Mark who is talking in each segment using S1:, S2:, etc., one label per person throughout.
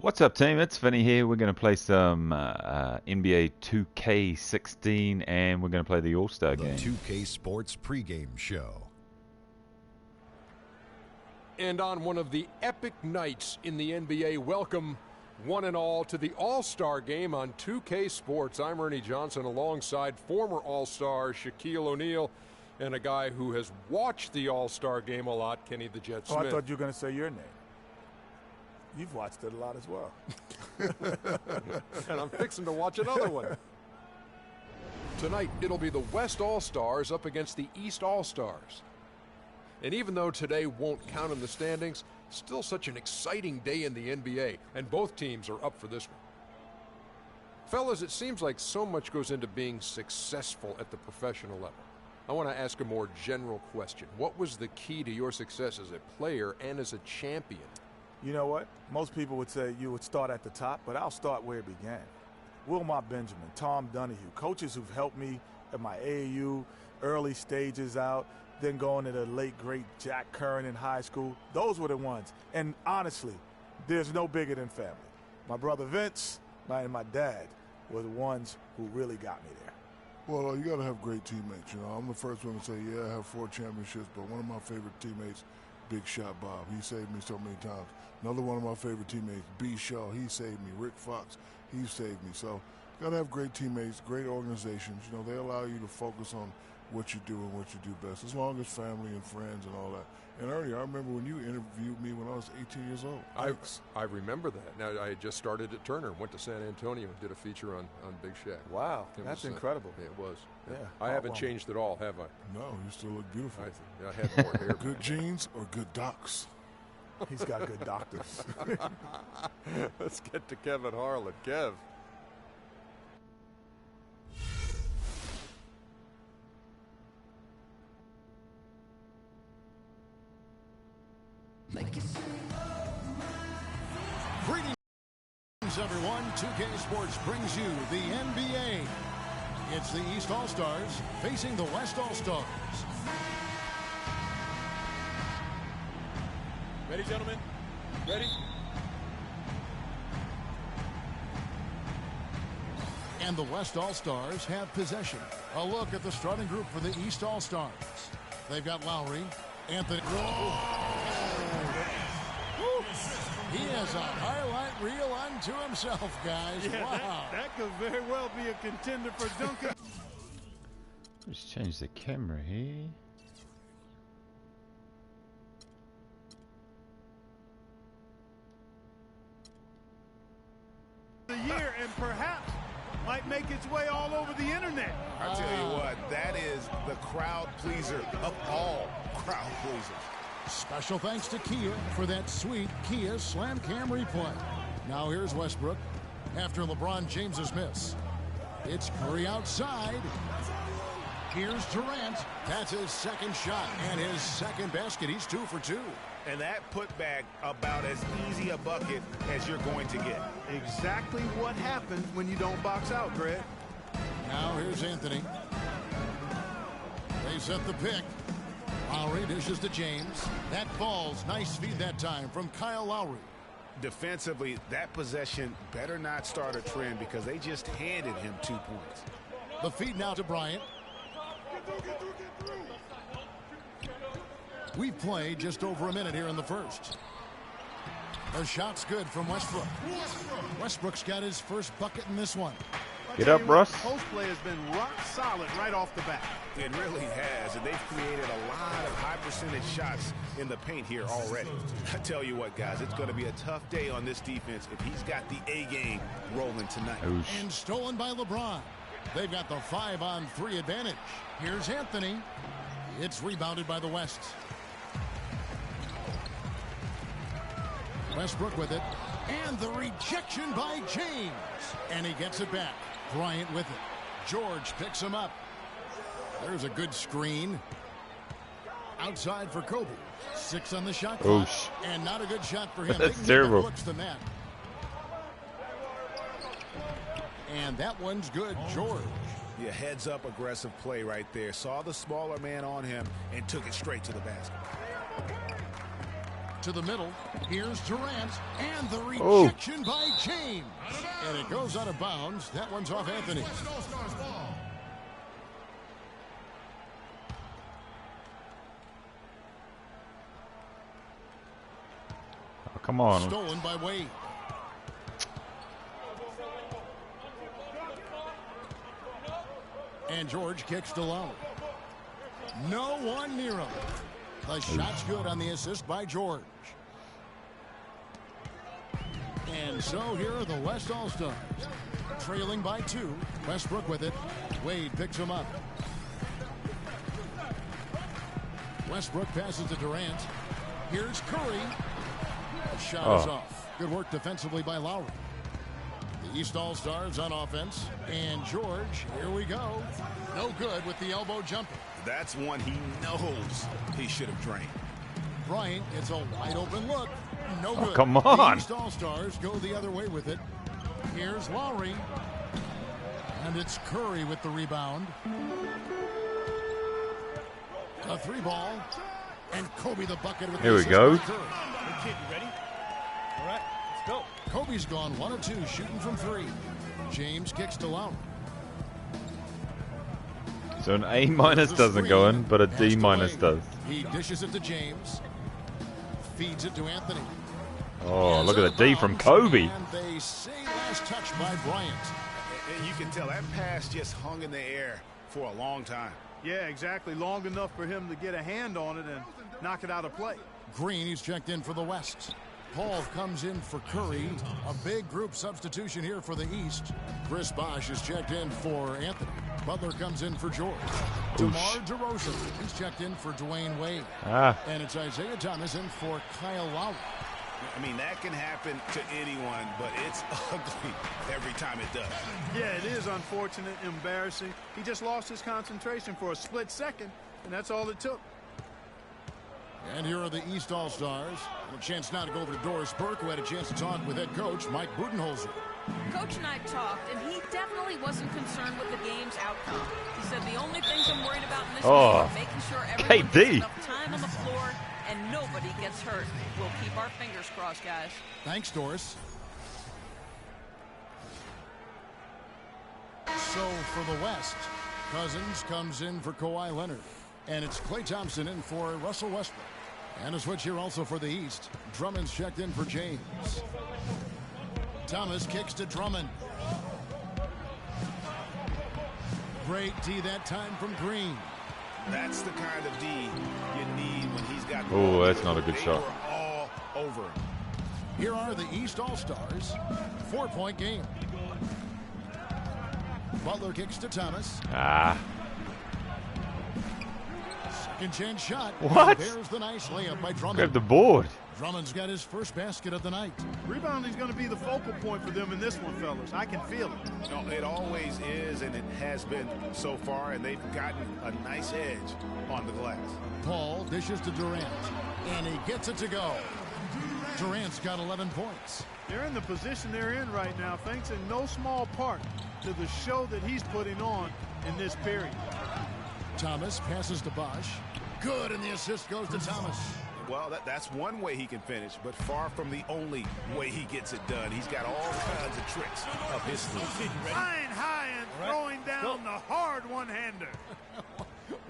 S1: What's up, team? It's Finny here. We're going to play some NBA 2K16, and we're going to play the All-Star game.
S2: The 2K Sports pregame show.
S3: And on one of the epic nights in the NBA, welcome one and all to the All-Star game on 2K Sports. I'm Ernie Johnson alongside former All-Star Shaquille O'Neal and a guy who has watched the All-Star game a lot, Kenny the Jet Smith.
S4: Oh, I thought you were going to say your name. You've watched it a lot as well.
S3: And I'm fixing to watch another one. Tonight, it'll be the West All-Stars up against the East All-Stars. And even though today won't count in the standings, still such an exciting day in the NBA, and both teams are up for this one. Fellas, it seems like so much goes into being successful at the professional level. I want to ask a more general question. What was the key to your success as a player and as a champion?
S4: You know what? Most people would say you would start at the top, but I'll start where it began. Wilmot Benjamin, Tom Donahue, coaches who've helped me at my AAU, early stages out, then going to the late, great Jack Curran in high school. Those were the ones. And honestly, there's no bigger than family. My brother Vince and my dad were the ones who really got me there.
S5: Well, you got to have great teammates. You know, I'm the first one to say, yeah, I have 4 championships, but one of my favorite teammates, Big Shot Bob, he saved me so many times. Another one of my favorite teammates, B. Shaw, he saved me. Rick Fox, he saved me. So you got to have great teammates, great organizations. You know, they allow you to focus on what you do and what you do best, as long as family and friends and all that. And Ernie, I remember when you interviewed me when I was 18 years old.
S3: I remember that. Now, I had just started at Turner, went to San Antonio and did a feature on Big Shaq.
S4: Wow, that's incredible.
S3: It was.
S4: Yeah.
S3: I haven't changed at all, have I?
S5: No, you still look beautiful.
S3: I had more hair.
S5: Good genes or good docs?
S4: He's got good doctors.
S3: Let's get to Kevin Harlan. Kev.
S2: Greetings, everyone. 2K Sports brings you the NBA. It's the East All-Stars facing the West All-Stars.
S3: Ready, gentlemen? Ready?
S2: And the West All-Stars have possession. A look at the starting group for the East All-Stars. They've got Lowry, Anthony. He has a highlight reel unto himself, guys.
S6: Yeah,
S2: wow.
S6: that could very well be a contender for dunking.
S1: Let's change the camera here.
S6: The year, and perhaps might make its way all over the internet.
S7: I tell you what, that is the crowd pleaser of all crowd pleasers.
S2: Special thanks to Kia for that sweet Kia Slam Cam replay. Now here's Westbrook after LeBron James's miss. It's Curry outside. Here's Durant. That's his second shot and his second basket. He's 2 for 2.
S7: And that putback about as easy a bucket as you're going to get.
S6: Exactly what happens when you don't box out, Greg.
S2: Now here's Anthony. They set the pick. Lowry dishes to James. That falls. Nice feed that time from Kyle Lowry.
S7: Defensively, that possession better not start a trend because they just handed him 2 points.
S2: The feed now to Bryant. We've played just over a minute here in the first. The shot's good from Westbrook. Westbrook's got his first bucket in this one.
S1: Get up, Russ.
S6: Post play has been rock solid right off the bat.
S7: It really has, and they've created a lot of high percentage shots in the paint here already. I tell you what, guys, it's going to be a tough day on this defense if he's got the A game rolling tonight.
S1: Oosh.
S2: And stolen by LeBron. They've got the 5-on-3 advantage. Here's Anthony. It's rebounded by the West. Westbrook with it. And the rejection by James. And he gets it back. Bryant with it. George picks him up. There's a good screen. Outside for Kobe. 6 on the shot clock.
S1: Oosh.
S2: And not a good shot for him.
S1: That's terrible.
S2: Looks than that. And that one's good. George.
S7: Yeah, heads up aggressive play right there. Saw the smaller man on him and took it straight to the basket.
S2: to the middle. Here's Durant, and the rejection by James. And it goes out of bounds. That one's off Anthony.
S1: Oh, come on.
S2: Stolen by Wade. And George kicks to Lowry. No one near him. The shot's good on the assist by George. And so here are the West All-Stars. Trailing by 2. Westbrook with it. Wade picks him up. Westbrook passes to Durant. Here's Curry. The shot is off. Good work defensively by Lowry. The East All-Stars on offense. And George, here we go. No good with the elbow jumper.
S7: That's one he knows he should have drained.
S2: Bryant gets a wide open look. No good.
S1: Come on.
S2: The East All-Stars go the other way with it. Here's Lowry. And it's Curry with the rebound. A 3-ball. And Kobe the bucket with the
S1: Here we
S2: assist
S1: go.
S2: by Curry.
S6: Hey, kid, you ready? All right, let's go.
S2: Kobe's gone 1 of 2 shooting from 3. James kicks to Lowry.
S1: So an A- doesn't go in, but a D- does.
S2: He dishes it to James. Feeds it to Anthony.
S1: Oh, look at the D from Kobe.
S2: And they say last touch by Bryant.
S7: And you can tell that pass just hung in the air for a long time.
S6: Yeah, exactly. Long enough for him to get a hand on it and knock it out of play.
S2: Green, he's checked in for the West. Paul comes in for Curry. A big group substitution here for the East. Chris Bosh is checked in for Anthony. Butler comes in for George. DeMar DeRozan, he's checked in for Dwayne Wade. And it's Isaiah Thomas in for Kyle Lowry.
S7: I mean, that can happen to anyone, but it's ugly every time it does.
S6: Yeah, it is unfortunate, embarrassing. He just lost his concentration for a split second, and that's all it took.
S2: And here are the East All-Stars. A chance now to go over to Doris Burke, who had a chance to talk with head coach Mike Budenholzer.
S8: Coach and I talked, and he definitely wasn't concerned with the game's outcome. He said the only things I'm worried about in this game are making sure everyone gets enough time on the floor and nobody gets hurt. We'll keep our fingers crossed, guys.
S2: Thanks, Doris. So for the West, Cousins comes in for Kawhi Leonard. And it's Klay Thompson in for Russell Westbrook. And a switch here also for the East. Drummond's checked in for James. Thomas kicks to Drummond. Great D that time from Green.
S7: That's the kind of D you need when he's got.
S1: Oh, that's not a good shot.
S7: All over him.
S2: Here are the East All-Stars. 4-point game. Butler kicks to Thomas. Second chance shot.
S1: What?
S2: There's the nice layup by Drummond.
S1: Grab the board.
S2: Drummond's got his first basket of the night.
S6: Rebounding's going to be the focal point for them in this one, fellas. I can feel it.
S7: No, it always is, and it has been so far, and they've gotten a nice edge on the glass.
S2: Paul dishes to Durant, and he gets it to go. Durant's got 11 points.
S6: They're in the position they're in right now, thanks in no small part to the show that he's putting on in this period.
S2: Thomas passes to Bosh. Good, and the assist goes to Thomas.
S7: Well, that's one way he can finish, but far from the only way he gets it done. He's got all kinds of tricks up his sleeve.
S6: Flying high and throwing down the hard one-hander.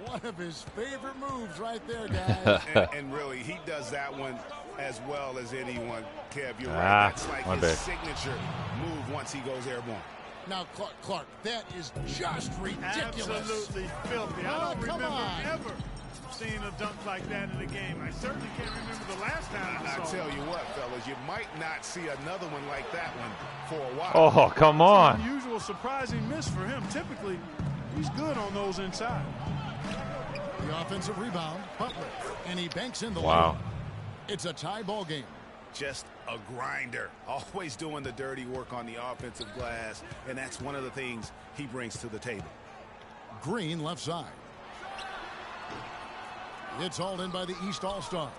S2: One of his favorite moves right there, guys.
S7: and really, he does that one as well as anyone. Kev, you're right. That's like his signature move once he goes airborne.
S2: Now, Clark, that is just ridiculous.
S6: Absolutely filthy. I don't remember ever seeing a dunk like that in a game. I certainly can't remember the last time I saw
S7: tell you what, fellas, you might not see another one like that one for a while.
S1: Oh, come on.
S6: It's an unusual, surprising miss for him. Typically, he's good on those inside.
S2: The offensive rebound, Butler, and he banks in the
S1: wow.
S2: It's a tie ball game.
S7: Just a grinder, always doing the dirty work on the offensive glass, and that's one of the things he brings to the table.
S2: Green left side. It's hauled in by the East All-Stars.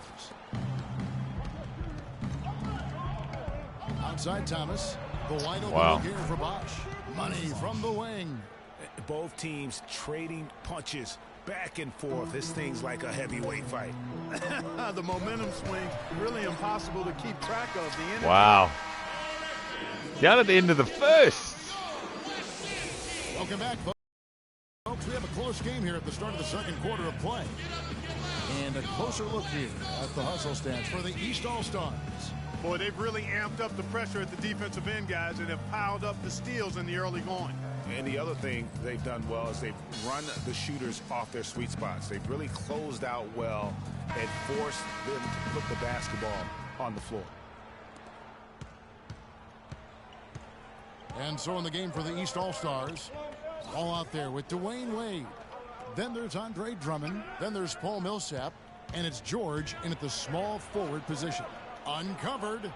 S2: Outside Thomas. The wide open look here for Bosh. Money from the wing.
S7: Both teams trading punches back and forth. This thing's like a heavyweight fight.
S6: The momentum swing, really impossible to keep track of. The energy.
S1: Wow. Down at the end of the first.
S2: Welcome back, folks. We have a close game here at the start of the second quarter of play. And a closer look here at the hustle stats for the East All-Stars.
S6: Boy, they've really amped up the pressure at the defensive end, guys, and have piled up the steals in the early going.
S7: And the other thing they've done well is they've run the shooters off their sweet spots. They've really closed out well and forced them to put the basketball on the floor.
S2: And so in the game for the East All-Stars, all out there with Dwayne Wade. Then there's Andre Drummond. Then there's Paul Millsap. And it's George in at the small forward position. Uncovered.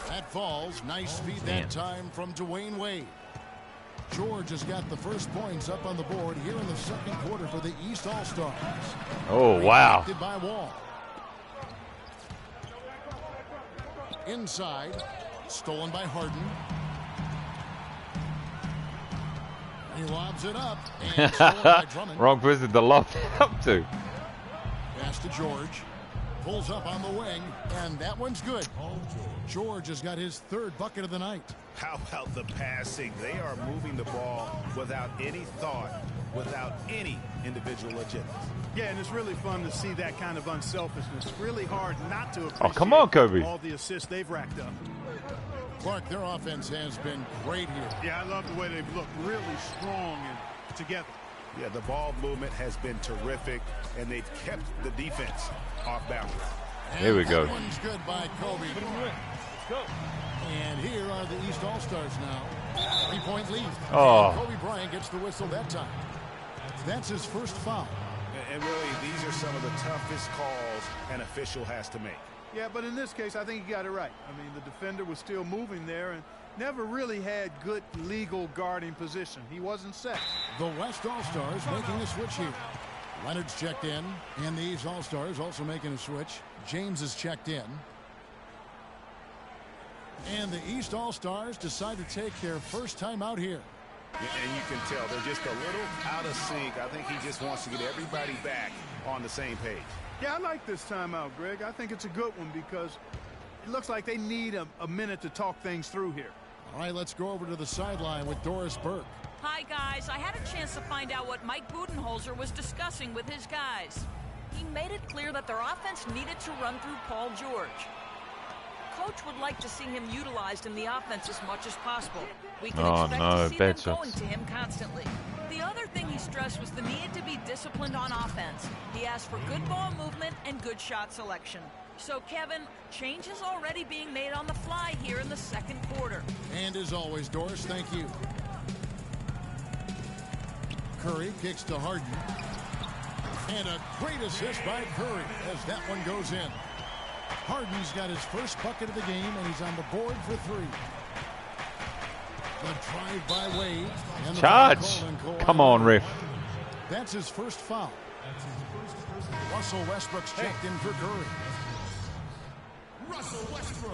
S2: That falls. Nice feed that time from Dwayne Wade. George has got the first points up on the board here in the second quarter for the East All-Stars.
S1: Oh, wow.
S2: By Wall. Inside. Stolen by Harden. He lobs it up. And stolen by Drummond.
S1: Wrong person to lob it up to.
S2: Pass to George. Pulls up on the wing. And that one's good. George has got his third bucket of the night.
S7: How about the passing? They are moving the ball without any thought, without any individual agenda.
S6: Yeah, and it's really fun to see that kind of unselfishness. It's really hard not to appreciate
S1: come on, Kobe.
S6: all the assists they've racked up.
S2: Clark, their offense has been great here.
S6: Yeah, I love the way they've looked really strong and together.
S7: Yeah, the ball movement has been terrific, and they've kept the defense off balance.
S1: Here we go.
S2: That one's good by Kobe.
S6: Let's go.
S2: And here are the East All-Stars now. 3-point lead.
S1: Oh.
S2: And Kobe Bryant gets the whistle that time. That's his first foul.
S7: And really, these are some of the toughest calls an official has to make.
S6: Yeah, but in this case, I think he got it right. I mean, the defender was still moving there and never really had good legal guarding position. He wasn't set.
S2: The West All-Stars making a switch here. Leonard's checked in, and the East All-Stars also making a switch. James is checked in. And the East All-Stars decide to take their first time out here.
S7: And you can tell they're just a little out of sync. I think he just wants to get everybody back on the same page.
S6: Yeah, I like this timeout, Greg. I think it's a good one because it looks like they need a minute to talk things through here.
S2: All right, let's go over to the sideline with Doris Burke.
S8: Hi, guys. I had a chance to find out what Mike Budenholzer was discussing with his guys. He made it clear that their offense needed to run through Paul George. Coach would like to see him utilized in the offense as much as possible. We can expect to see them going to him constantly. The other thing he stressed was the need to be disciplined on offense. He asked for good ball movement and good shot selection. So, Kevin, change is already being made on the fly here in the second quarter.
S2: And as always, Doris, thank you. Curry kicks to Harden. And a great assist by Curry as that one goes in. Harden's got his first bucket of the game, and he's on the board for three. The drive by Wade. And the
S1: charge. Come on, ref.
S2: That's his first foul. Russell Westbrook's checked in for Curry. Russell Westbrook.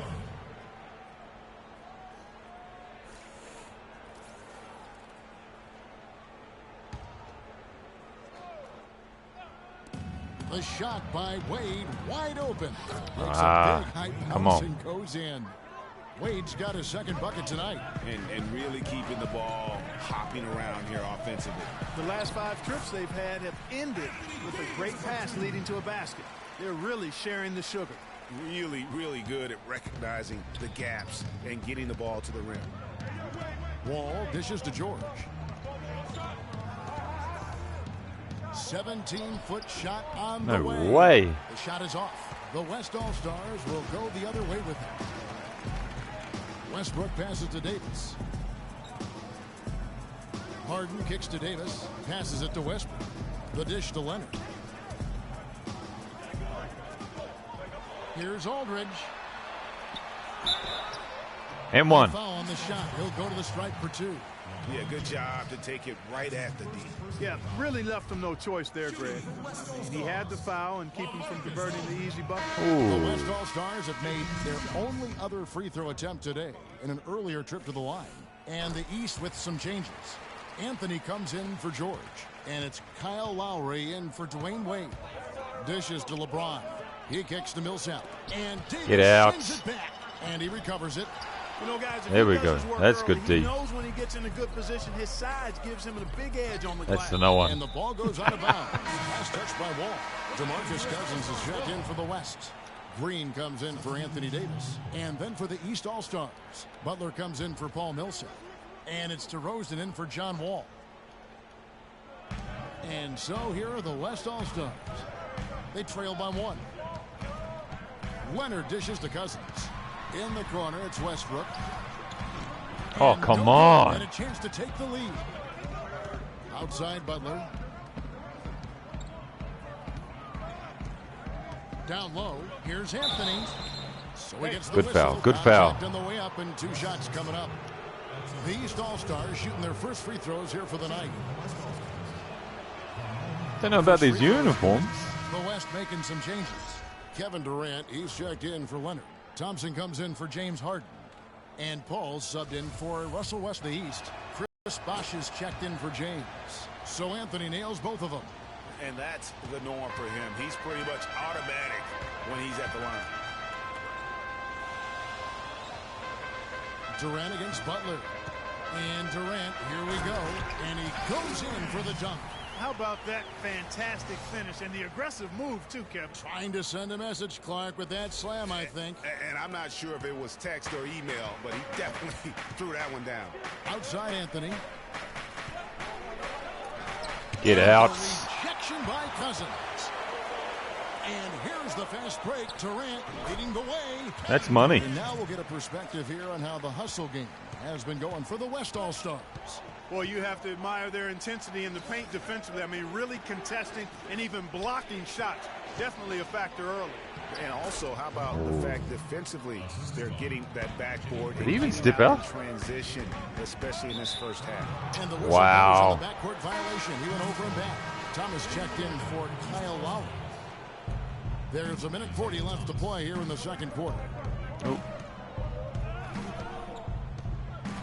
S2: The shot by Wade, wide open. Makes a big height
S1: come on.
S2: And goes in. Wade's got his second bucket tonight.
S7: And really keeping the ball hopping around here offensively.
S6: The last 5 trips they've had have ended with a great pass leading to a basket. They're really sharing the sugar.
S7: Really, really good at recognizing the gaps and getting the ball to the rim.
S2: Wall dishes to George. 17-foot shot on the way.
S1: No way.
S2: The shot is off. The West All-Stars will go the other way with it. Westbrook passes to Davis. Harden kicks to Davis. Passes it to Westbrook. The dish to Leonard. Here's Aldridge.
S1: And one.
S2: Foul on the shot. He'll go to the stripe for 2.
S7: Yeah, good job to take it right at the D.
S6: Yeah, really left him no choice there, Greg. He had the foul and keep him from converting the easy bucket.
S2: The West All-Stars have made their only other free throw attempt today in an earlier trip to the line. And the East with some changes. Anthony comes in for George. And it's Kyle Lowry in for Dwayne Wade. Dishes to LeBron. He kicks to Millsap. And Davis
S1: Get out.
S2: sends it back. And he recovers it.
S6: You know, guys,
S1: There we go. That's good
S6: He
S1: D.
S6: knows when he gets in a good position, his size gives him a big edge on the glass.
S1: That's the no one.
S2: And the ball goes out of bounds. Pass touched by Wall. DeMarcus Cousins is checked in for the West. Green comes in for Anthony Davis. And then for the East All-Stars, Butler comes in for Paul Millsap. And it's DeRozan in for John Wall. And so here are the West All-Stars. They trail by 1. Leonard dishes to Cousins. In the corner, it's Westbrook.
S1: Oh,
S2: And
S1: come
S2: Dozier
S1: on.
S2: had a chance to take the lead. Outside Butler. Down low, here's Anthony. So he gets the
S1: Good
S2: whistle.
S1: foul, good foul.
S2: Contact on the way up and 2 shots coming up. The East All-Stars shooting their first free throws here for the night.
S1: Don't know about these uniforms.
S2: The West making some changes. Kevin Durant, he's checked in for Leonard. Thompson comes in for James Harden. And Paul subbed in for Russell West, the East. Chris Bosh is checked in for James. So Anthony nails both of them.
S7: And that's the norm for him. He's pretty much automatic when he's at the line.
S2: Durant against Butler. And Durant, here we go. And he goes in for the dunk.
S6: How about that fantastic finish and the aggressive move, too, Kevin?
S2: Trying to send a message, Clark, with that slam, I think.
S7: And I'm not sure if it was text or email, but he definitely threw that one down.
S2: Outside Anthony.
S1: Get out.
S2: Rejection by Cousins. And here's the fast break. Durant leading the way.
S1: That's money.
S2: And now we'll get a perspective here on how the hustle game has been going for the West All-Stars.
S6: Well, you have to admire their intensity in the paint defensively. I mean, really contesting and even blocking shots. Definitely a factor early.
S7: And also, how about the fact defensively, they're getting that backboard.
S1: Did he even step out?
S7: Transition, especially in this first half.
S2: And the
S1: Wow.
S2: backcourt violation. He went over and back. Thomas checked in for Kyle Lowry. There's 1:40 left to play here in the second quarter.
S1: Oh.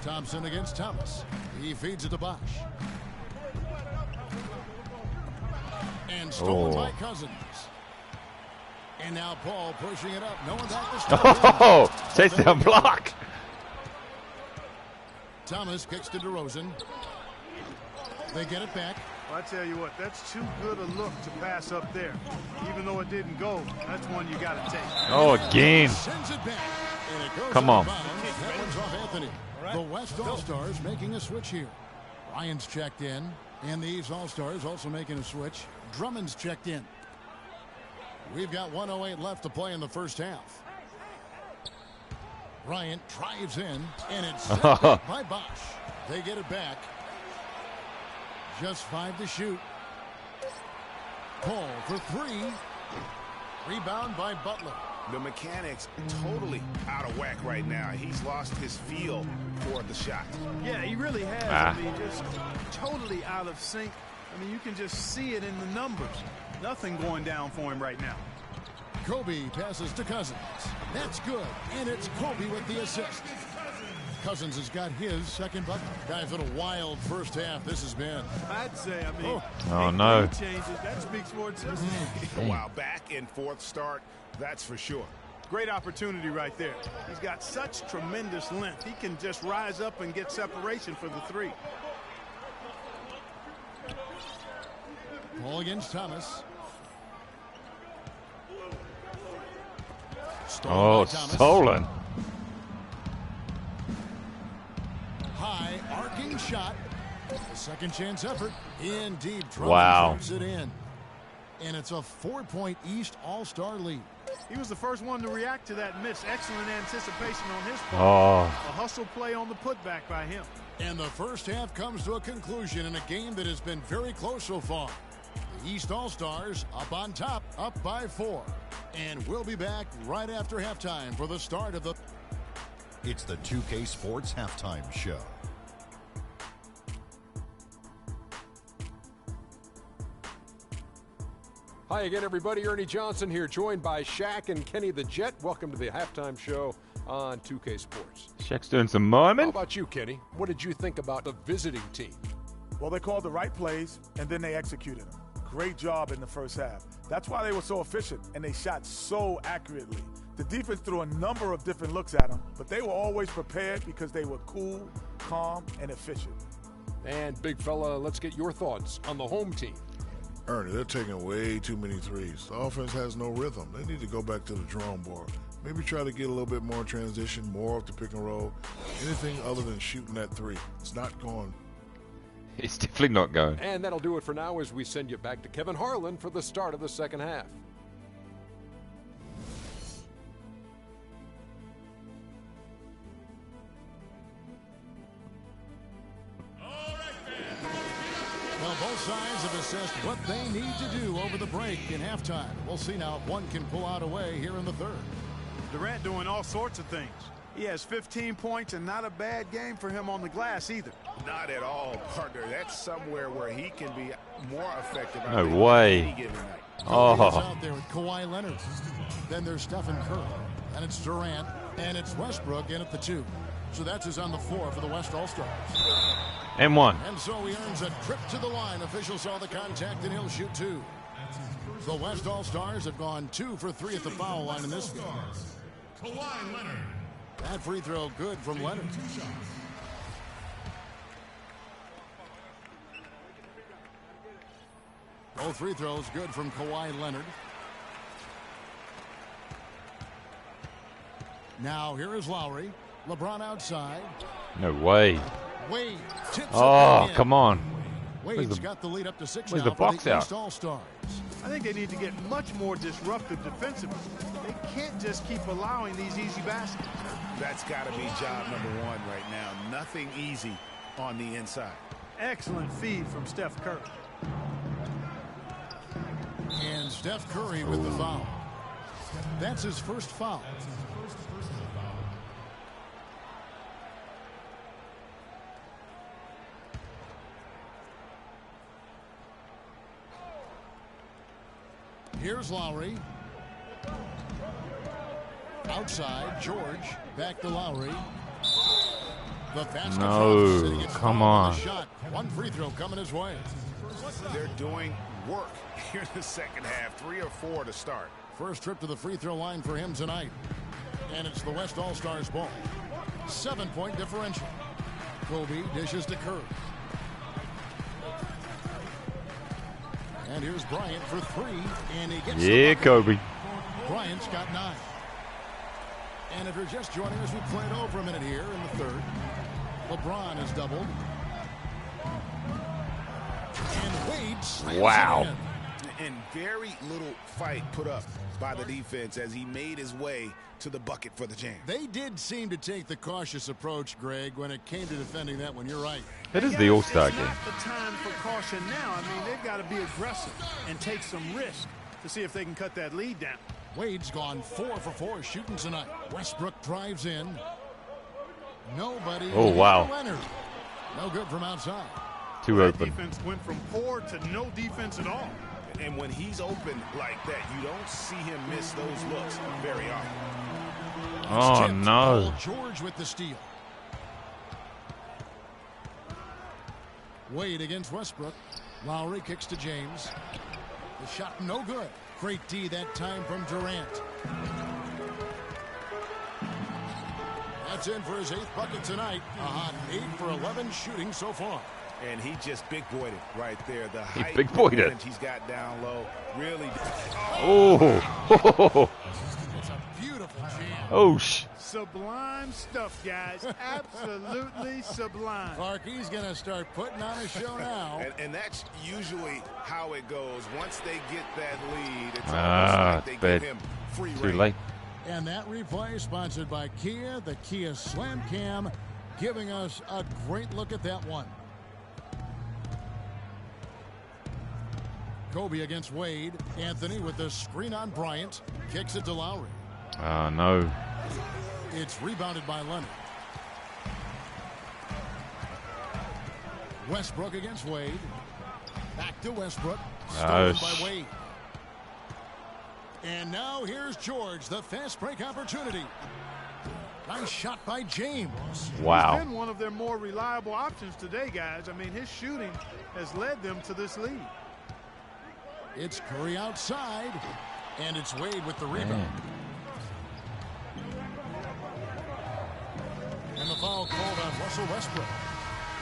S2: Thompson against Thomas. He feeds it to Bosh. And stolen by Cousins. And now Paul pushing it up. No one back to stop.
S1: Oh, chase down block.
S2: Thomas kicks to DeRozan. They get it back.
S6: Well, I tell you what, that's too good a look to pass up there. Even though it didn't go, that's one you got to take.
S1: Oh, again.
S2: Sends it back. And it goes
S1: Come
S2: out
S1: on.
S2: of bounds. That one's off Anthony. The West All-Stars making a switch here. Bryants checked in. And the East All-Stars also making a switch. Drummond's checked in. We've got 1:08 left to play in the first half. Bryant drives in. And it's set back by Bosh. They get it back. Just 5 to shoot. Paul for 3. Rebound by Butler.
S7: The mechanics totally out of whack right now. He's lost his feel for the shot.
S6: Yeah, he really has. I mean, just totally out of sync. I mean, you can just see it in the numbers. Nothing going down for him right now.
S2: Kobe passes to Cousins. That's good. And it's Kobe with the assist. Cousins has got his second bucket. Guys, what a wild first half this has been.
S6: I'd say, I mean,
S1: Oh, no.
S6: changes. That speaks for itself.
S7: Wow, back and forth start, that's for sure.
S6: Great opportunity right there. He's got such tremendous length. He can just rise up and get separation for the 3.
S2: Ball against Thomas.
S1: Oh, stolen.
S2: High arcing shot. A second chance effort. In deep.
S1: Wow.
S2: Drummond it in. And it's a 4-point East All-Star lead.
S6: He was the first one to react to that miss. Excellent anticipation on his part.
S1: Oh.
S6: A hustle play on the putback by him.
S2: And the first half comes to a conclusion in a game that has been very close so far. The East All-Stars up on top, up by 4. And we'll be back right after halftime for the start of the...
S9: It's the 2K Sports Halftime Show.
S3: Hi again, everybody. Ernie Johnson here, joined by Shaq and Kenny the Jet. Welcome to the halftime show on 2K Sports.
S1: Shaq's doing some
S3: How
S1: miming.
S3: about you, Kenny? What did you think about the visiting team?
S4: Well, they called the right plays, and then they executed them. Great job in the first half. That's why they were so efficient, and they shot so accurately. The defense threw a number of different looks at them, but they were always prepared because they were cool, calm, and efficient.
S3: And, big fella, let's get your thoughts on the home team.
S5: Ernie, they're taking way too many threes. The offense has no rhythm. They need to go back to the drawing board. Maybe try to get a little bit more transition, more off the pick and roll. Anything other than shooting that three. It's not going.
S1: It's definitely not going.
S3: And that'll do it for now as we send you back to Kevin Harlan for the start of the second half.
S2: Well, both sides have assessed what they need to do over the break in halftime. We'll see now if one can pull out a way here in the third.
S6: Durant doing all sorts of things. He has 15 points and not a bad game for him on the glass either.
S7: Not at all, partner. That's somewhere where he can be more effective.
S1: No way.
S7: Any given night.
S2: Oh. Out there with Kawhi Leonard. Then there's Stephen Curry. And it's Durant. And it's Westbrook in at the 2. So that's his on the floor for the West All-Stars.
S1: And one.
S2: And so he earns a trip to the line. Official saw the contact and he'll shoot 2. The West All-Stars have gone 2 for 3 at the foul line in this game.
S10: Kawhi Leonard.
S2: That free throw good from Leonard. Both free throws good from Kawhi Leonard. Now here is Lowry. LeBron outside.
S1: No way.
S2: Wade tips
S1: Oh, come on.
S2: Wade's got the lead up to 6
S1: where's
S2: now
S1: the box
S2: for the
S1: out?
S2: East All-Stars.
S6: I think they need to get much more disruptive defensively. They can't just keep allowing these easy baskets.
S7: That's got to be job number 1 right now. Nothing easy on the inside.
S6: Excellent feed from Steph Curry.
S2: And Steph Curry with the foul. That's his first foul. Here's Lowry. Outside, George. Back to Lowry. The basket
S1: No, come on.
S2: Shot. One free throw coming his way.
S7: They're doing work here in the second half. 3 or 4 to start.
S2: First trip to the free throw line for him tonight. And it's the West All-Stars ball. 7-point differential. Kobe dishes to Curry. And here's Bryant for 3, and he gets
S1: Yeah, Kobe.
S2: Bryant's got 9. And if you're just joining us, we played over a minute here in the third. LeBron has doubled. And Wade slams
S1: Wow.
S2: it in.
S7: And very little fight put up by the defense as he made his way to the bucket for the jam.
S2: They did seem to take the cautious approach, Greg, when it came to defending that one. You're right.
S1: It is the All-Star
S6: It's
S1: game.
S6: not the time for caution now. I mean, they've got to be aggressive and take some risk to see if they can cut that lead down.
S2: Wade's gone 4 for 4 shooting tonight. Westbrook drives in. Nobody.
S1: Oh, wow.
S2: Leonard. No good from outside.
S1: Too
S6: That
S1: open.
S6: defense went from poor to no defense at all.
S7: And when he's open like that, you don't see him miss those looks very often.
S1: Oh,
S2: Tipped.
S1: no.
S2: George with the steal. Wade against Westbrook. Lowry kicks to James. The shot no good. Great D that time from Durant. That's in for his 8th bucket tonight. A hot 8 for 11 shooting so far.
S7: And he just big-boyed it right there. The height
S1: big-boyed it.
S7: advantage he's got down low really.
S1: Oh.
S2: It's a beautiful jam.
S1: Oh, sh.
S6: Sublime stuff, guys. Absolutely sublime.
S2: Clarkie's going to start putting on a show now.
S7: And that's usually how it goes. Once they get that lead, it's
S1: Ah,
S7: almost like they
S1: bad.
S7: give him free
S1: Too
S7: rein.
S1: late.
S2: And that replay sponsored by Kia, the Kia Slam Cam, giving us a great look at that one. Kobe against Wade. Anthony with the screen on Bryant. Kicks it to Lowry.
S1: Oh, no.
S2: It's rebounded by Leonard. Westbrook against Wade. Back to Westbrook. Stolen by Wade. And now here's George, the fast break opportunity. Nice shot by James.
S1: Wow.
S6: He's been one of their more reliable options today, guys. I mean, his shooting has led them to this lead.
S2: It's Curry outside, and it's Wade with the rebound. And the foul called on Russell Westbrook.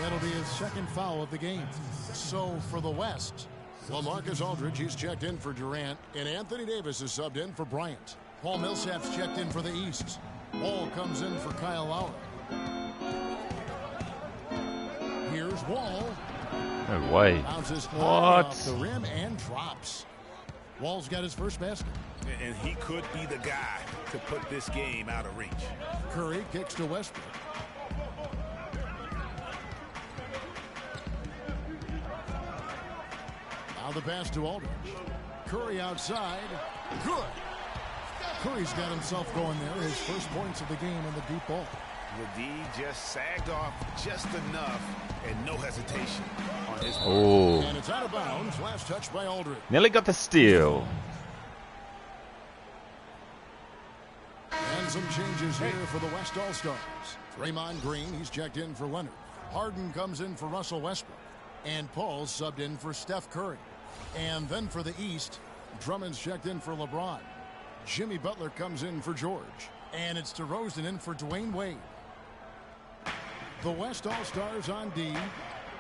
S2: That'll be his second foul of the game. So for the West, LaMarcus Aldridge, he's checked in for Durant, and Anthony Davis is subbed in for Bryant. Paul Millsap's checked in for the East. Wall comes in for Kyle Lowry. Here's Wall.
S1: No way.
S2: Bounces high off the rim and drops. Wall's got his first basket.
S7: And he could be the guy to put this game out of reach.
S2: Curry kicks to Westbrook. Now the pass to Aldridge. Curry outside. Good. Curry's got himself going there. His first points of the game in the deep ball.
S7: The D just sagged off just enough and no hesitation on his part.
S1: Oh.
S2: And it's out of bounds. Last touch by Aldridge.
S1: Nearly got the steal.
S2: And some changes here for the West All-Stars. Draymond Green, he's checked in for Leonard. Harden comes in for Russell Westbrook. And Paul's subbed in for Steph Curry. And then for the East, Drummond's checked in for LeBron. Jimmy Butler comes in for George. And it's DeRozan in for Dwayne Wade. The West All-Stars on D.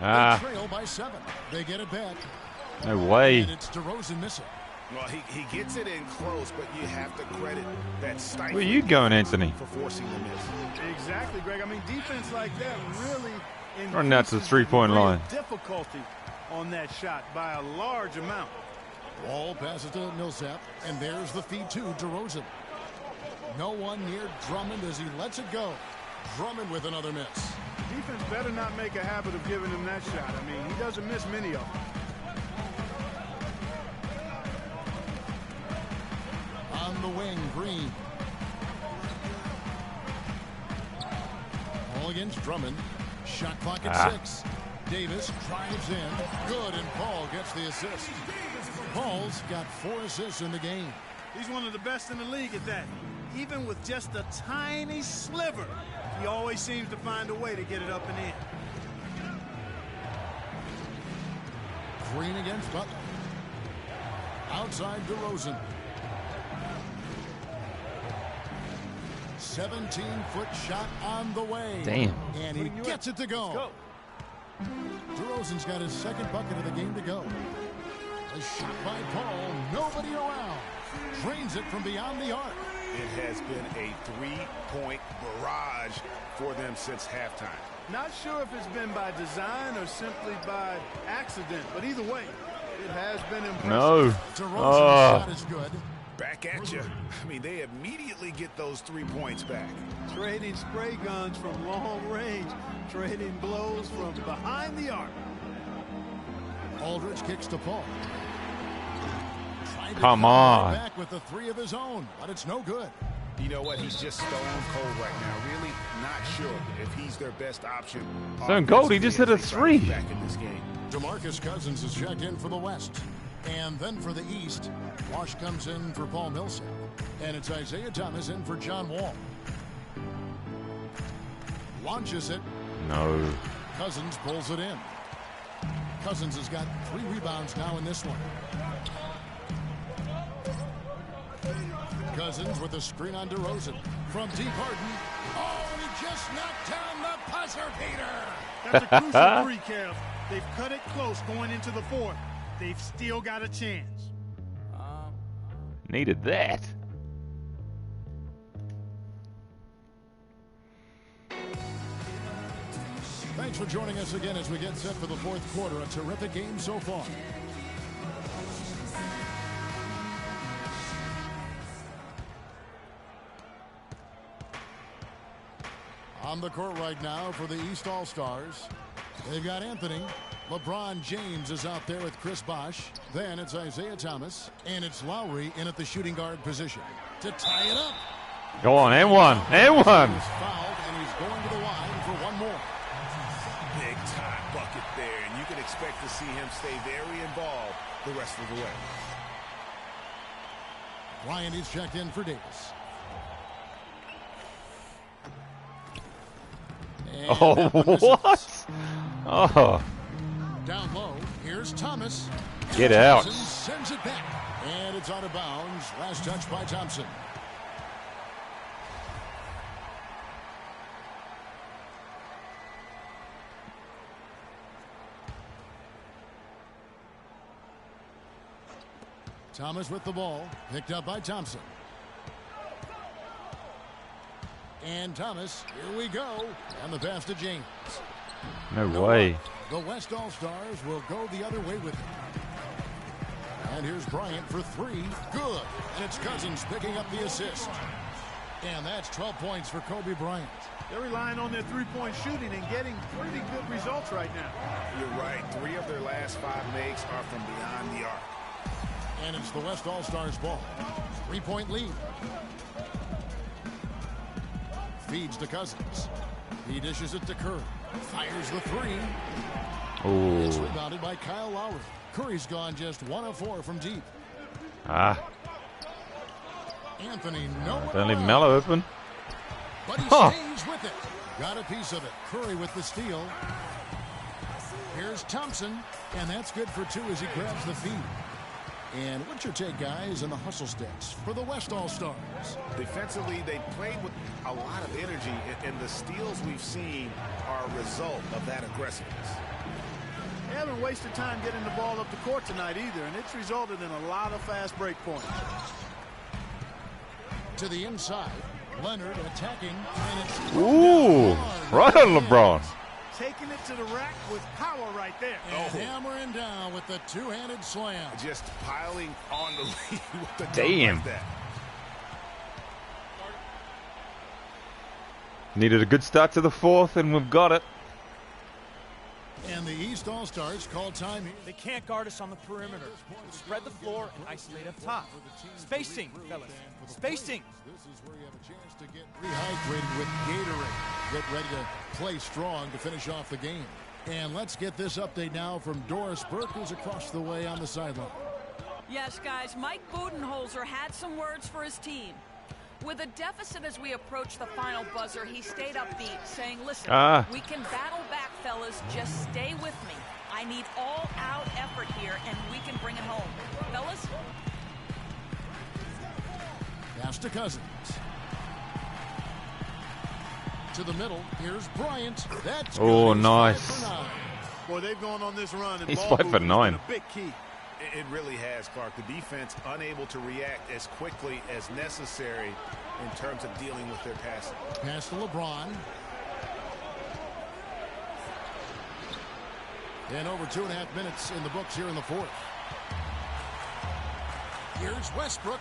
S2: They trail by 7. They get it back.
S1: No way.
S2: And it's DeRozan missing.
S7: Well, he gets it in close, but you have to credit that stifling.
S1: Where you going, Anthony?
S7: For forcing the miss.
S6: Exactly, Greg. I mean, defense like that really
S1: running out to the three-point line.
S6: Difficulty on that shot by a large amount.
S2: Wall passes to Millsap, and there's the feed to DeRozan. No one near Drummond as he lets it go. Drummond with another miss.
S6: Defense better not make a habit of giving him that shot. I mean, he doesn't miss many of them.
S2: On the wing, Green. All against Drummond. Shot clock at 6. Davis drives in. Good, and Paul gets the assist. Paul's got 4 assists in the game.
S6: He's one of the best in the league at that. Even with just a tiny sliver, he always seems to find a way to get it up and in.
S2: Green against Butler. Outside DeRozan. 17-foot shot on the way.
S1: Damn.
S2: And he gets it to go. DeRozan's got his second bucket of the game to go. A shot by Paul. Nobody around. Drains it from beyond the arc.
S7: It has been a 3-point barrage for them since halftime.
S6: Not sure if it's been by design or simply by accident, but either way, it has been impressive.
S1: No.
S2: DeRozan's shot is good.
S7: Back at you. I mean, they immediately get those 3 points back.
S6: Trading spray guns from long range, trading blows from behind the arc.
S2: Aldridge kicks to Paul.
S1: Come on.
S2: Back with the 3 of his own, but it's no good.
S7: You know what? He's just stone cold right now. Really not sure if he's their best option.
S1: Stone cold. He just hit a 3.
S7: Back in this game.
S2: DeMarcus Cousins is checked in for the West. And then for the East, Wash comes in for Paul Millsap. And it's Isaiah Thomas in for John Wall. Launches it.
S1: No.
S2: Cousins pulls it in. Cousins has got 3 rebounds now in this one. Cousins with a screen on DeRozan. From deep Harden. Oh, and he just knocked down the buzzer beater.
S6: That's a crucial 3, Kev. They've cut it close going into the 4th. They've still got a chance.
S1: Needed that.
S2: Thanks for joining us again as we get set for the 4th quarter. A terrific game so far. On the court right now for the East All-Stars, they've got Anthony. LeBron James is out there with Chris Bosh. Then it's Isaiah Thomas. And it's Lowry in at the shooting guard position to tie it up.
S1: Go on, and one. And one.
S2: He's fouled, and he's going to the line for one more.
S7: Big time bucket there, and you can expect to see him stay very involved the rest of the way.
S2: Bryant is checked in for Davis.
S1: Oh, what? Oh.
S2: Down low, here's Thomas.
S1: Get out.
S2: Thompson sends it back. And it's out of bounds. Last touch by Thompson. Thomas with the ball. Picked up by Thompson. And Thomas, here we go. And the pass to James.
S1: No way.
S2: The West All-Stars will go the other way with it. And here's Bryant for three. Good. And it's Cousins picking up the assist. And that's 12 points for Kobe Bryant.
S6: They're relying on their three-point shooting and getting pretty good results right now.
S7: You're right. 3 of their last 5 makes are from beyond the arc.
S2: And it's the West All-Stars ball. 3-point lead. Feeds to Cousins. He dishes it to Curry. Fires the three.
S1: Oh.
S2: It's rebounded by Kyle Lowry. Curry's gone just 1 of 4 from deep.
S1: Ah.
S2: Anthony, no.
S1: Don't leave Melo open.
S2: But he stays with it. Got a piece of it. Curry with the steal. Here's Thompson. And that's good for 2 as he grabs the feed. And what's your take, guys, on the hustle stats for the West All-Stars?
S7: Defensively, they played with a lot of energy, and the steals we've seen are a result of that aggressiveness.
S6: They haven't wasted time getting the ball up the court tonight either, and it's resulted in a lot of fast break points.
S2: To the inside, Leonard attacking, and it's
S1: Ooh, right on LeBron.
S6: Taking it to the rack with power right there.
S2: And hammering down with the two-handed slam.
S7: Just piling on the lead with the
S1: damn.
S7: like that.
S1: Needed a good start to the 4th, and we've got it.
S2: And the East All-Stars call time here.
S11: They can't guard us on the perimeter. Spread the floor and isolate up top. Spacing, fellas. Spacing.
S2: This is where you have a chance to get rehydrated with Gatorade. Get ready to play strong to finish off the game. And let's get this update now from Doris Burke, who's across the way on the sideline.
S8: Yes, guys, Mike Budenholzer had some words for his team. With a deficit as we approach the final buzzer, he stayed upbeat, saying, listen, we can battle back, fellas. Just stay with me. I need all-out effort here, and we can bring it home. Fellas?
S2: Pass to Cousins. To the middle. Here's Bryant. That's
S1: oh,
S2: good.
S1: nice.
S6: Boy, they've gone on this run. And
S1: He's
S6: ball
S1: 5 for 9.
S6: a big key.
S7: It really has, Clark. The defense unable to react as quickly as necessary in terms of dealing with their passing.
S2: Pass to LeBron. And over 2.5 minutes in the books here in the 4th. Here's Westbrook.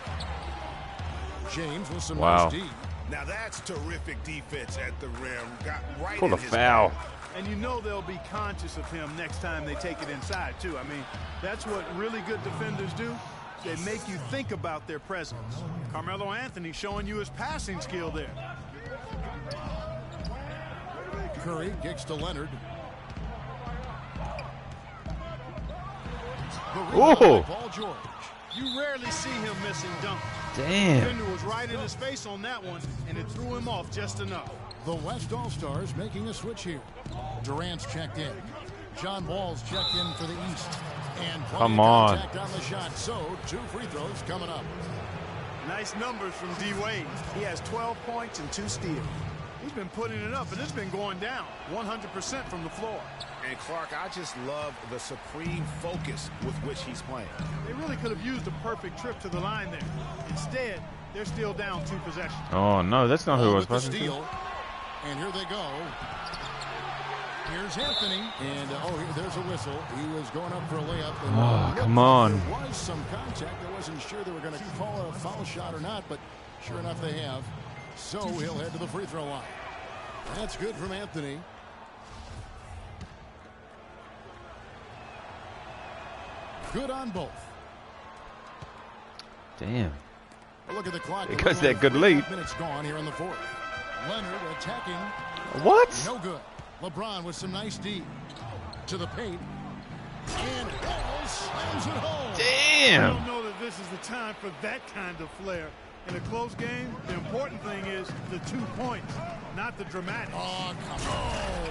S2: James with some nice D.
S7: Now that's terrific defense at the rim. Got right
S1: Called
S7: in
S1: a
S7: his
S1: foul.
S7: back.
S6: And you know they'll be conscious of him next time they take it inside, too. I mean, that's what really good defenders do. They make you think about their presence. Carmelo Anthony showing you his passing skill there.
S2: Curry kicks to Leonard.
S1: Oh!
S2: Paul George.
S6: You rarely see him missing dunks.
S1: Damn.
S6: The defender was right in his face on that one, and it threw him off just enough.
S2: The West All-Stars making a switch here. Durant's checked in. John Wall's checked in for the East. And
S1: come on.
S2: Contact on the shot. So 2 free throws coming up.
S6: Nice numbers from D-Wade. He has 12 points and 2 steals. He's been putting it up, and it's been going down 100% from the floor.
S7: And Clark, I just love the supreme focus with which he's playing.
S6: They really could have used a perfect trip to the line there. Instead, they're still down 2 possessions.
S1: Oh, no, that's not who I was supposed to.
S2: And here they go. Here's Anthony. And, there's a whistle. He was going up for a layup. And,
S1: come on.
S2: There was some contact. I wasn't sure they were going to call a foul shot or not, but sure enough they have. So he'll head to the free throw line. That's good from Anthony. Good on both.
S1: Damn.
S2: Look at the clock.
S1: It goes that good lead.
S2: Minutes gone here in the 4th. Leonard attacking.
S1: What?
S2: No good. LeBron with some nice D. To the paint. And Ball slams it home.
S1: Damn.
S6: I don't know that this is the time for that kind of flair. In a close game, the important thing is the 2 points, not the dramatics.
S2: Oh, come on.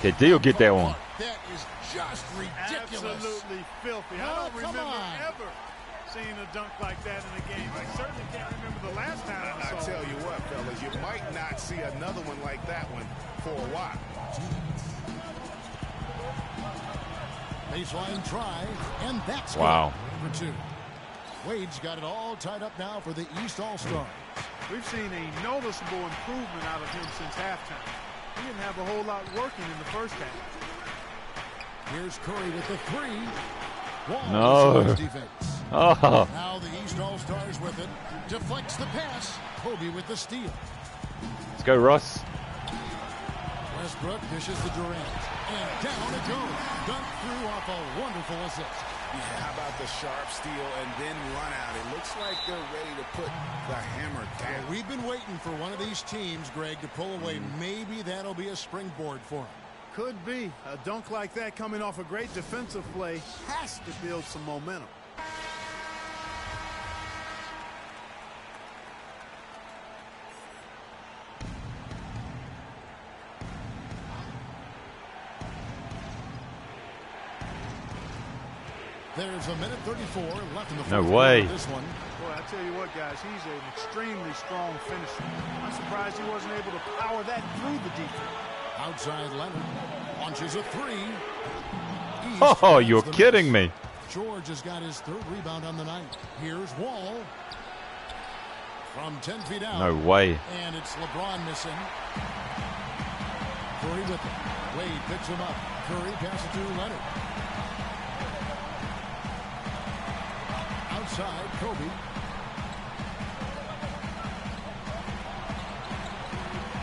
S1: KD will get that one.
S2: That is just ridiculous.
S6: Absolutely filthy. I don't remember ever seeing a dunk like that in a game. I certainly can't remember the last time I saw it.
S7: I tell you what, fellas, you might not see another one like that one for a while.
S2: Baseline try, and that's
S1: wow.
S2: Good for 2. Wade's got it all tied up now for the East All-Stars.
S6: We've seen a noticeable improvement out of him since halftime. He didn't have a whole lot working in the first half.
S2: Here's Curry with the 3. Wall
S1: No.
S2: Defense.
S1: Oh.
S2: Now the East All-Stars with it. Deflects the pass. Kobe with the steal.
S1: Let's go, Russ.
S2: Westbrook dishes the Durant. And down it goes. Dunk through off a wonderful assist.
S7: Yeah, how about the sharp steal and then run out? It looks like they're ready to put the hammer down.
S2: Well, we've been waiting for one of these teams, Greg, to pull away. Maybe that'll be a springboard for them.
S6: Could be. A dunk like that coming off a great defensive play has to build some momentum.
S2: There's a minute 34 left in the
S1: No
S2: fourth
S1: way.
S2: This one.
S6: Boy, I tell you what, guys, he's an extremely strong finisher. I'm surprised he wasn't able to power that through the defense.
S2: Outside Leonard launches a 3.
S1: Oh, you're kidding me.
S2: George has got his 3rd rebound on the night. Here's Wall from 10 feet out.
S1: No way.
S2: And it's LeBron missing. Curry with it. Wade picks him up. Curry passes to Leonard. Outside, Kobe.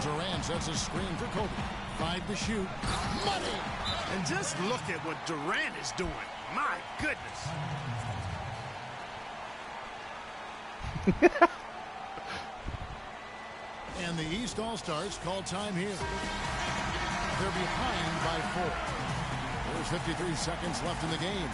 S2: Durant sets a screen for Kobe. 5 to shoot. Money!
S6: And just look at what Durant is doing. My goodness.
S2: And the East All-Stars call time here. They're behind by 4. There's 53 seconds left in the game.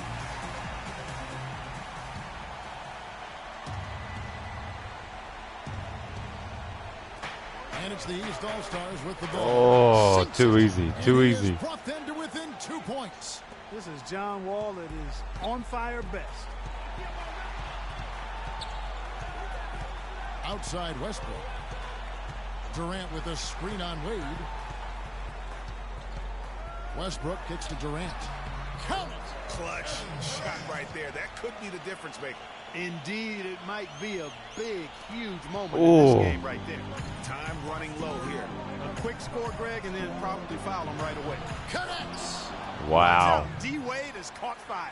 S2: And it's the East All-Stars with the ball.
S1: Oh, too easy. Too easy.
S2: Brought them to within 2 points.
S6: This is John Wall at his on-fire best.
S2: Outside Westbrook. Durant with a screen on Wade. Westbrook kicks to Durant. Count it.
S7: Clutch shot right there. That could be the difference maker.
S6: Indeed, it might be a big, huge moment
S1: Ooh.
S6: in this game right there.
S7: Time running low here.
S6: A quick score, Greg, and then probably foul him right away.
S2: Connects.
S1: Wow.
S6: D-Wade has caught fire.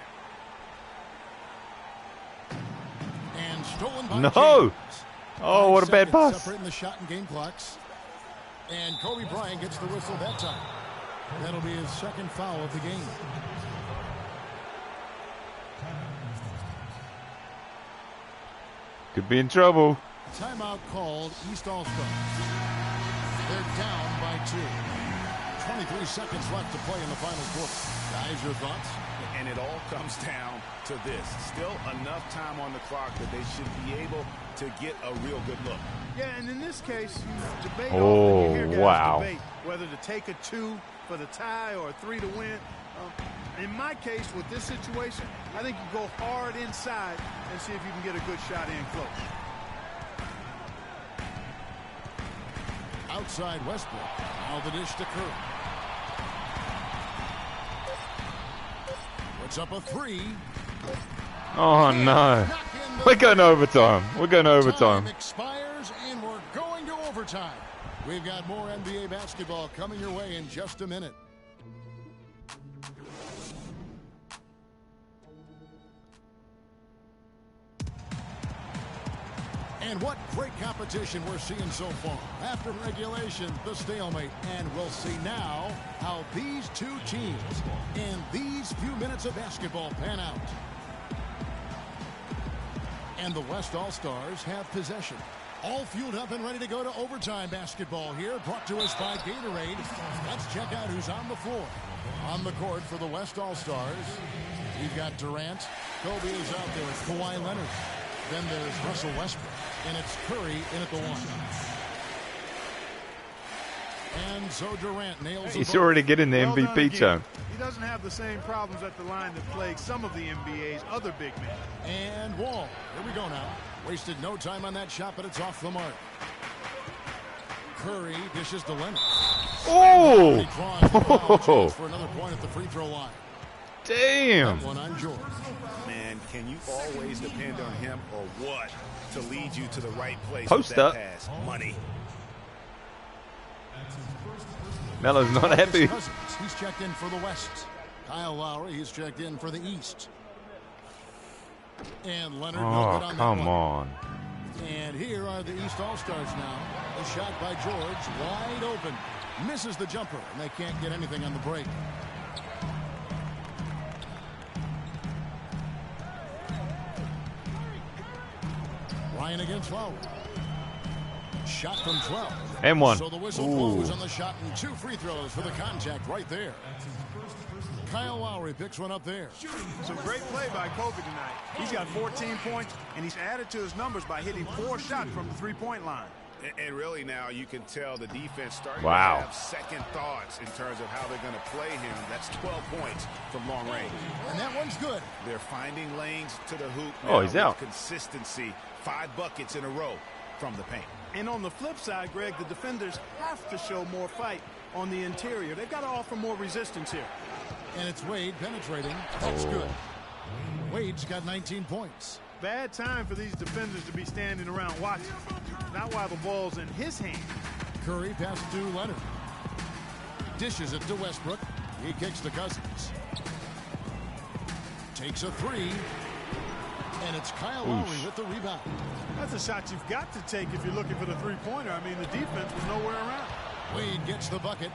S2: And stolen by
S1: No.
S2: James.
S1: Oh, what a bad pass.
S2: Separating the shot and game clocks. And Kobe Bryant gets the whistle that time. That'll be his 2nd foul of the game.
S1: Could be in trouble.
S2: Timeout called. East All-Stars. They're down by 2. 23 seconds left to play in the final quarter. Guys, your thoughts?
S7: And it all comes down to this. Still enough time on the clock that they should be able to get a real good look.
S6: Yeah, and in this case, you debate
S1: Oh,
S6: often. You hear guys
S1: wow.
S6: debate whether to take a 2 for the tie or a 3 to win. In my case, with this situation, I think you go hard inside and see if you can get a good shot in close.
S2: Outside Westbrook. Now the dish to Curry. Puts up a 3.
S1: Oh, no. We're going to overtime. We're going to overtime.
S2: Time expires, and we're going to overtime. We've got more NBA basketball coming your way in just a minute. And what great competition we're seeing so far. After regulation, the stalemate. And we'll see now how these two teams in these few minutes of basketball pan out. And the West All-Stars have possession. All fueled up and ready to go to overtime basketball here. Brought to us by Gatorade. Let's check out who's on the floor. On the court for the West All-Stars, we've got Durant. Kobe is out there with Kawhi Leonard. Then there's Russell Westbrook, and it's Curry in at the 1. And so Durant nails
S1: He's already getting the MVP chunk.
S6: He doesn't have the same problems at the line that plague some of the NBA's other big men.
S2: And Wall. Here we go now. Wasted no time on that shot, but it's off the mark. Curry dishes to Leonard.
S1: Oh!
S2: He draws the foul for another point at the free throw line.
S1: Damn.
S2: That one on George.
S7: Man, can you always depend on him or what to lead you to the right place?
S1: Post
S7: with that
S1: up.
S7: Pass? Money.
S1: Melo's not happy.
S2: He's checked in for the West. Kyle Lowry, he's checked in for the East. And Leonard.
S1: Oh, come on.
S2: And here are the East All-Stars now. A shot by George, wide open. Misses the jumper, and they can't get anything on the break. Ryan against Lowry. Shot from 12.
S1: And 1.
S2: So the whistle blows on the shot and 2 free throws for the contact right there. Kyle Lowry picks one up there.
S6: Some great play by Kobe tonight. He's got 14 points, and he's added to his numbers by hitting 4 shots from the three-point line.
S7: And really now you can tell the defense starting
S1: wow.
S7: to have second thoughts in terms of how they're going to play him. That's 12 points from long range.
S2: And that one's good.
S7: They're finding lanes to the hoop.
S1: Oh, he's out.
S7: Consistency. 5 buckets in a row from the paint.
S6: And on the flip side, Greg, the defenders have to show more fight on the interior. They've got to offer more resistance here.
S2: And it's Wade penetrating. That's good. Wade's got 19 points.
S6: Bad time for these defenders to be standing around watching. Not while the ball's in his hand.
S2: Curry passes to Leonard. Dishes it to Westbrook. He kicks to Cousins. Takes a 3. And it's Kyle Lowry with the rebound.
S6: That's a shot you've got to take if you're looking for the three-pointer. I mean, the defense was nowhere around.
S2: Wade gets the bucket.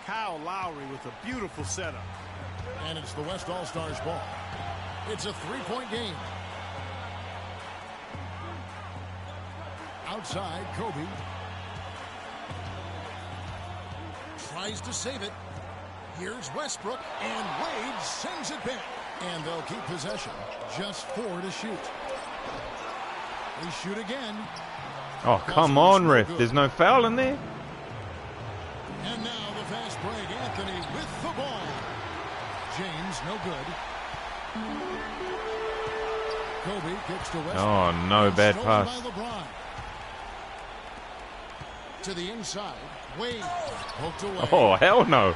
S6: Kyle Lowry with a beautiful setup.
S2: And it's the West All-Stars ball. It's a 3-point game. Outside, Kobe. Tries to save it. Here's Westbrook, and Wade sends it back. And they'll keep possession. Just 4 to shoot. They shoot again.
S1: Oh, come on, ref. There's no foul in there.
S2: And now the fast break. Anthony with the ball. James, no good. Kobe kicks to Westbrook.
S1: Oh, no, bad pass.
S2: By LeBron. To the inside. Wade poked away.
S1: Oh, hell no.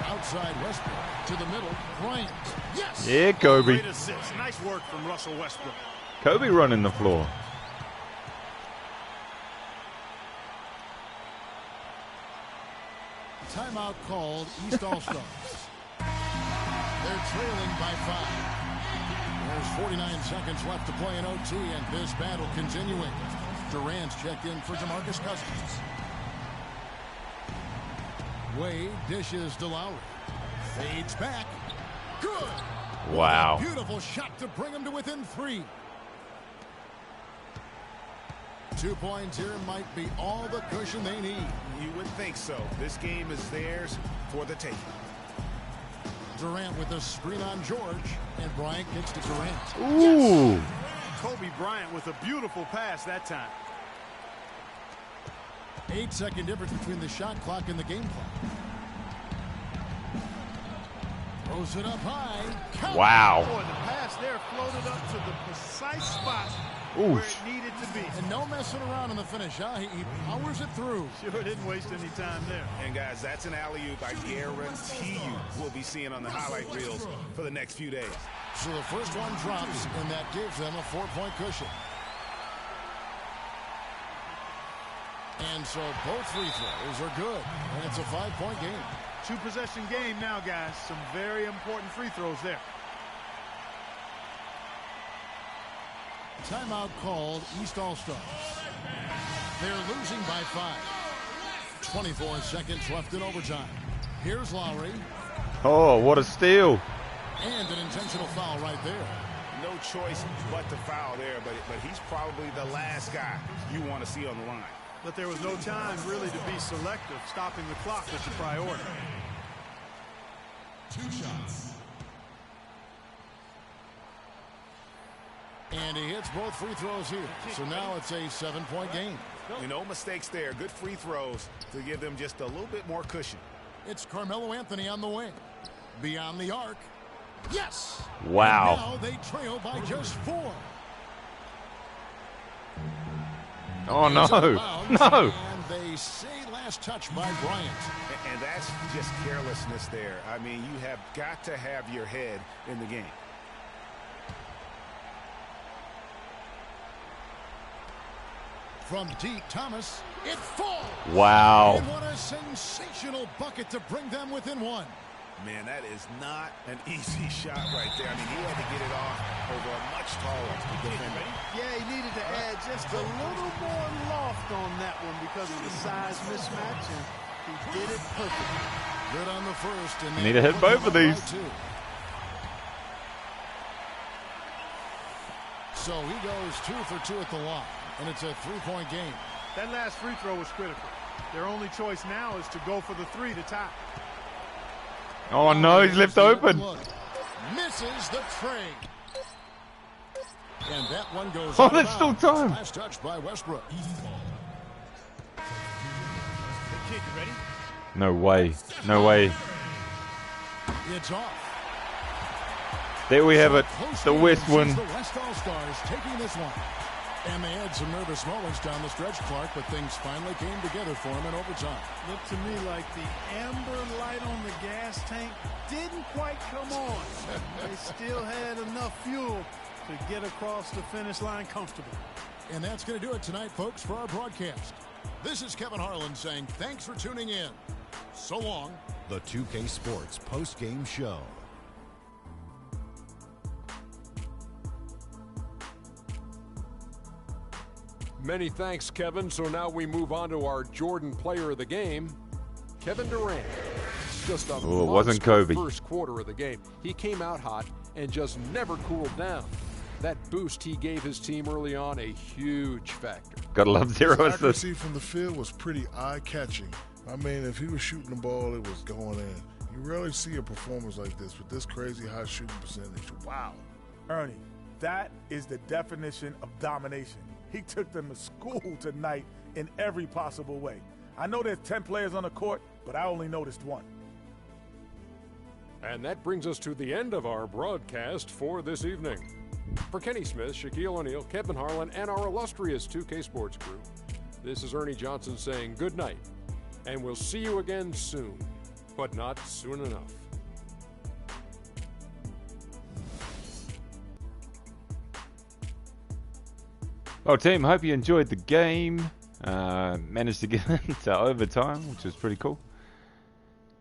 S2: Outside Westbrook to the middle. Bryant. Yes.
S1: Yeah, Kobe.
S6: Great assist. Nice work from Russell Westbrook.
S1: Kobe running the floor.
S2: Timeout called. East All-Stars. They're trailing by 5. There's 49 seconds left to play in OT, and this battle continuing. Durant's checked in for DeMarcus Cousins. Wade dishes to Lowry. Fades back. Good.
S1: Wow.
S2: Beautiful shot to bring him to within 3. 2 points here might be all the cushion they need.
S7: You would think so. This game is theirs for the taking.
S2: Durant with a screen on George, and Bryant kicks to Durant.
S1: Ooh.
S6: Kobe Bryant with a beautiful pass that time.
S2: 8-second difference between the shot clock and the game clock. Throws it up high. Count.
S1: Wow.
S6: Boy, the pass there floated up to the precise spot
S1: Ooh.
S6: where it needed to be.
S2: And no messing around in the finish, huh? He powers it through.
S6: Sure didn't waste any time there.
S7: And guys, that's an alley-oop I guarantee you we'll be seeing on the highlight reels for the next few days.
S2: So the first one drops, and that gives them a 4-point cushion. And so both free throws are good, and it's a 5-point game.
S6: 2-possession game now, guys. Some very important free throws there.
S2: Timeout called. East All-Stars. They're losing by 5. 24 seconds left in overtime. Here's Lowry.
S1: Oh, what a steal.
S2: And an intentional foul right there.
S7: No choice but to foul there, but he's probably the last guy you want to see on the line.
S6: But there was no time really to be selective. Stopping the clock was the priority.
S10: 2 shots.
S2: And he hits both free throws here. So now it's a 7-point game.
S7: No mistakes there. Good free throws to give them just a little bit more cushion.
S2: It's Carmelo Anthony on the wing. Beyond the arc. Yes!
S1: Wow.
S2: And now they trail by just 4.
S1: Oh, no. No.
S2: And they say last touch by Bryant.
S7: And that's just carelessness there. I mean, you have got to have your head in the game.
S2: From deep, Thomas, it falls.
S1: Wow.
S2: And what a sensational bucket to bring them within 1.
S7: Man, that is not an easy shot right there. I mean, he had to get it off over a much taller defender.
S6: Yeah, he needed to add just a little more loft on that one because of the size mismatch, and he did it perfectly.
S2: Good on the first. And
S1: Need to hit both of these.
S2: So he goes 2 for 2 at the line, and it's a 3-point game.
S6: That last free throw was critical. Their only choice now is to go for the 3 to tie.
S1: Oh no, he's left open.
S2: Misses the trade. And that one goes
S1: Oh, there's still time.
S2: Last touch by Westbrook.
S11: Hey, kid, you ready?
S1: No way. No way.
S2: It's off.
S1: There we have it. The West win.
S2: The West All-Stars taking this one. And they had some nervous moments down the stretch, Clark, but things finally came together for them in overtime.
S6: Looked to me like the amber light on the gas tank didn't quite come on. They still had enough fuel to get across the finish line comfortably.
S2: And that's going to do it tonight, folks, for our broadcast. This is Kevin Harlan saying thanks for tuning in. So long.
S9: The 2K Sports post-game show.
S3: Many thanks, Kevin. So now we move on to our Jordan player of the game, Kevin Durant. Just a
S1: it wasn't Kobe.
S3: First quarter of the game. He came out hot and just never cooled down. That boost he gave his team early on, a huge factor.
S1: Gotta love 0
S5: His
S1: assists.
S5: accuracy from the field was pretty eye-catching. I mean, if he was shooting the ball, it was going in. You rarely see a performance like this with this crazy high shooting percentage. Wow.
S4: Ernie, that is the definition of domination. He took them to school tonight in every possible way. I know there's 10 players on the court, but I only noticed 1.
S3: And that brings us to the end of our broadcast for this evening. For Kenny Smith, Shaquille O'Neal, Kevin Harlan, and our illustrious 2K Sports crew, this is Ernie Johnson saying good night, and we'll see you again soon, but not soon enough.
S1: Well, team, hope you enjoyed the game. Managed to get into overtime, which was pretty cool.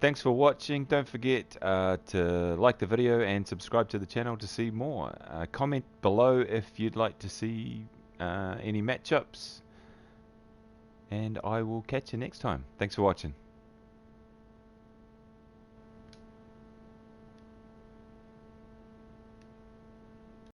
S1: Thanks for watching. Don't forget to like the video and subscribe to the channel to see more. Comment below if you'd like to see any matchups. And I will catch you next time. Thanks for watching.